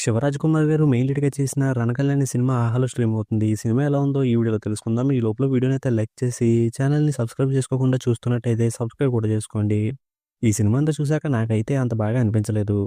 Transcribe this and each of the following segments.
శివరాజ్ కుమార్ గారు మెయిన్ లీడ్‌గా చేసిన 'రణకల్' అనే సినిమా ఆహాలో స్ట్రీమ్ అవుతుంది. ఈ సినిమా ఎలా ఉందో ఈ వీడియోలో తెలుసుకుందాం. ఈ లోపల వీడియోనైతే లైక్ చేసి ఛానెల్‌ని సబ్స్క్రైబ్ చేసుకోకుండా చూస్తున్నట్టయితే సబ్స్క్రైబ్ కూడా చేసుకోండి. ఈ సినిమా అంతా చూసాక నాకైతే అంత బాగా అనిపించలేదు.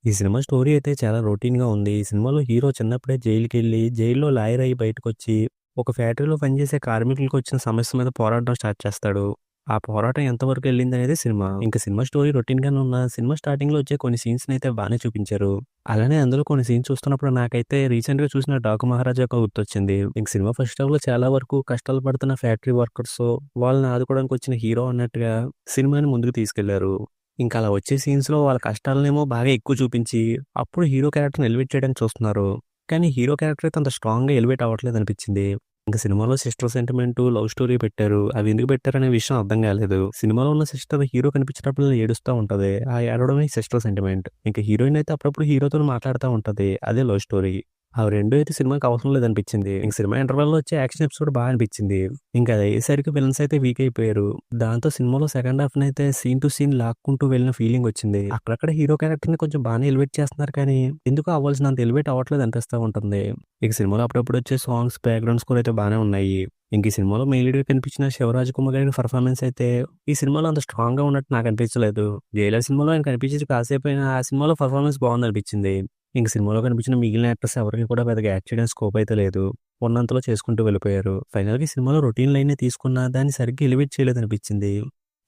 ఈ సినిమా స్టోరీ అయితే చాలా రొటీన్‌గా ఉంది. ఈ సినిమాలో హీరో చిన్నప్పుడే జైలుకెళ్ళి, జైల్‌లో లాయర్ అయ్యి బయటకొచ్చి, ఒక ఫ్యాక్టరీలో పనిచేసే కార్మికులకు వచ్చిన సమస్య మీద పోరాడడం స్టార్ట్ చేస్తాడు. ఆ పోరాటం ఎంతవరకు ఎళ్ళిందనేదే సినిమా. ఇంక సినిమా స్టోరీ రొటీన్‌గానే ఉన్న సినిమా స్టార్టింగ్‌లో వచ్చే కొన్ని సీన్స్‌నైతే బానే చూపించారు. అలానే అందులో కొన్ని సీన్స్ చూస్తున్నప్పుడు నాకైతే రీసెంట్‌గా చూసిన 'డాకు మహారాజా' గుర్తొచ్చింది. ఇంక సినిమా ఫస్ట్ హాఫ్‌లో చాలా వరకు కష్టాలు పడుతున్న ఫ్యాక్టరీ వర్కర్సు, వాళ్ళని ఆదుకోవడానికి వచ్చిన హీరో అన్నట్టుగా సినిమాని ముందుకు తీసుకెళ్లారు. ఇంక అలా వచ్చే సీన్స్‌లో వాళ్ళ కష్టాలనేమో బాగా ఎక్కువ చూపించి, అప్పుడు హీరో క్యారెక్టర్‌ని ఎలివేట్ చేయడానికి చూస్తున్నారు. కానీ హీరో క్యారెక్టర్ అయితే అంత స్ట్రాంగ్‌గా ఎలివేట్ అవ్వట్లేదనిపించింది. ఇంక సినిమాలో సిస్టర్ సెంటిమెంటు, లవ్ స్టోరీ పెట్టారు. అవి ఎందుకు పెట్టారనే విషయం అర్థం కాలేదు. సినిమాలో ఉన్న సిస్టర్ హీరో కనిపించినప్పుడల్లా ఏడుస్తా ఉంటది. ఆ ఏడవడమే సిస్టర్ సెంటిమెంట్. ఇంక హీరోయిన్ అయితే అప్పుడప్పుడు హీరోతోని మాట్లాడుతా ఉంటది. అదే లవ్ స్టోరీ. అవి 2 అయితే సినిమాకి అవసరం లేదనిపించింది. ఇంక సినిమా ఇంటర్వల్‌లో వచ్చే యాక్షన్ ఎపిసోడ్ బా అనిపించింది. ఇంక అది అయ్యేసరికి విలన్స్ అయితే వీక్ అయిపోయారు. దాంతో సినిమాలో సెకండ్ హాఫ్‌నైతే సీన్ టు సీన్ లాక్కుంటూ వెళ్ళిన ఫీలింగ్ వచ్చింది. అక్కడక్కడ హీరో క్యారెక్టర్‌ని కొంచెం బానే ఎలివేట్ చేస్తున్నారు కానీ, ఎందుకో అవ్వాల్సినంత ఎలివేట్ అవ్వట్లేదు అనిపిస్తా ఉంటుంది. ఇక సినిమాలో అప్పుడప్పుడు వచ్చే సాంగ్స్, బ్యాక్‌గ్రౌండ్ స్కోర్ అయితే బానే ఉన్నాయి. ఇంక ఈ సినిమాలో మెయిన్ లీడ్‌గా కనిపించిన 'శివరాజ్ కుమార్' గారి పెర్ఫార్మన్స్ అయితే ఈ సినిమాలో అంత స్ట్రాంగ్‌గా ఉన్నట్టు నాకు అనిపించలేదు. 'జైలర్' సినిమాలో ఆయన కనిపించేది కాసేపైనా ఆ సినిమాలో పెర్ఫార్మన్స్ బాగుందనిపించింది. ఇంక సినిమాలో కనిపించిన మిగిలిన యాక్టర్స్ ఎవరికీ కూడా పెద్దగా యాక్ట్ చేయడానికి స్కోప్ అయితే లేదు. ఉన్నంతలో చేసుకుంటూ వెళ్ళిపోయారు. ఫైనల్‌గా ఈ సినిమాలో రొటీన్ లైనే తీసుకున్నా దాన్ని సరిగ్గా ఎలివేట్ చేయలేదనిపించింది.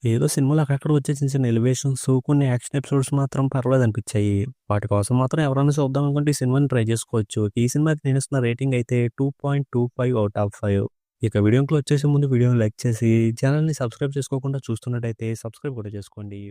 ఏదో సినిమాలో అక్కడక్కడ వచ్చే చిన్న చిన్న ఎలివేషన్స్, కొన్ని యాక్షన్ ఎపిసోడ్స్ మాత్రం పర్వాలేదనిపించాయి. వాటి కోసం మాత్రం ఎవరైనా చూద్దాం అనుకుంటే ఈ సినిమాని ట్రై చేసుకోవచ్చు. ఈ సినిమాకి నేనిస్తున్న రేటింగ్ అయితే 2.25 ఔట్ ఆఫ్ 5. ఇక వీడియోకి వచ్చేసే ముందు వీడియోని లైక్ చేసి ఛానెల్‌ని సబ్స్క్రైబ్ చేసుకోకుండా చూస్తున్నట్టయితే సబ్స్క్రైబ్ కూడా చేసుకోండి.